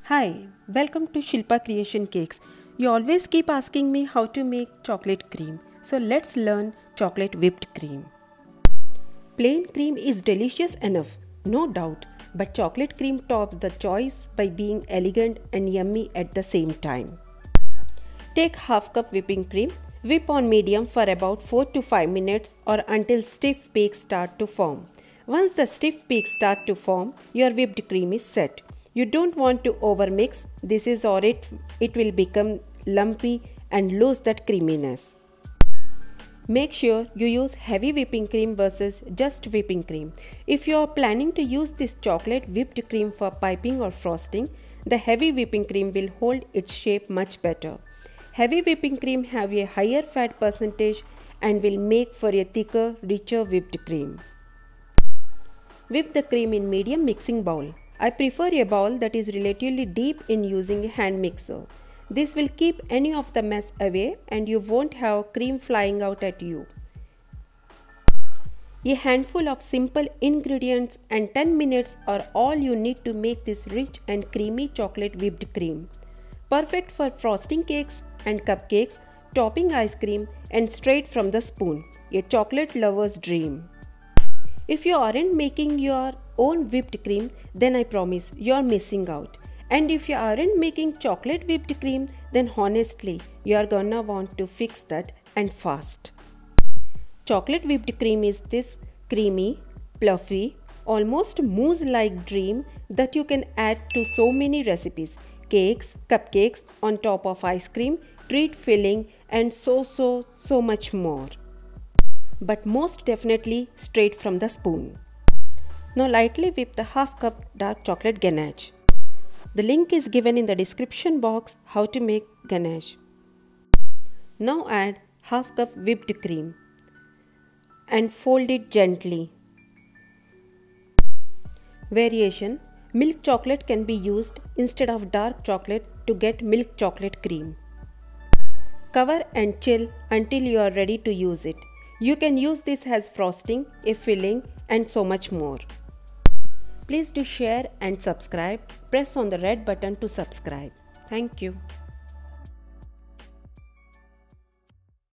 Hi, welcome to Shilpa Creation Cakes. You always keep asking me how to make chocolate cream. So let's learn chocolate whipped cream. Plain cream is delicious enough, no doubt, but chocolate cream tops the choice by being elegant and yummy at the same time. Take half cup whipping cream. Whip on medium for about 4 to 5 minutes or until stiff peaks start to form. Once the stiff peaks start to form, your whipped cream is set. You don't want to overmix this or it will become lumpy and lose that creaminess. Make sure you use heavy whipping cream versus just whipping cream. If you are planning to use this chocolate whipped cream for piping or frosting, the heavy whipping cream will hold its shape much better. Heavy whipping cream have a higher fat percentage and will make for a thicker, richer whipped cream. Whip the cream in medium mixing bowl. I prefer a bowl that is relatively deep in using a hand mixer. This will keep any of the mess away and you won't have cream flying out at you. A handful of simple ingredients and 10 minutes are all you need to make this rich and creamy chocolate whipped cream. Perfect for frosting cakes and cupcakes, topping ice cream and straight from the spoon. A chocolate lover's dream. If you aren't making your own whipped cream, then I promise you're missing out. And if you aren't making chocolate whipped cream, then honestly, you're gonna want to fix that and fast. Chocolate whipped cream is this creamy, fluffy, almost mousse-like dream that you can add to so many recipes. Cakes, cupcakes on top of ice cream, treat filling and so much more. But most definitely straight from the spoon. Now lightly whip the half cup dark chocolate ganache. The link is given in the description box how to make ganache. Now add half cup whipped cream and fold it gently. Variation: milk chocolate can be used instead of dark chocolate to get milk chocolate cream. Cover and chill until you are ready to use it. You can use this as frosting, a filling and so much more. Please do share and subscribe. Press on the red button to subscribe. Thank you.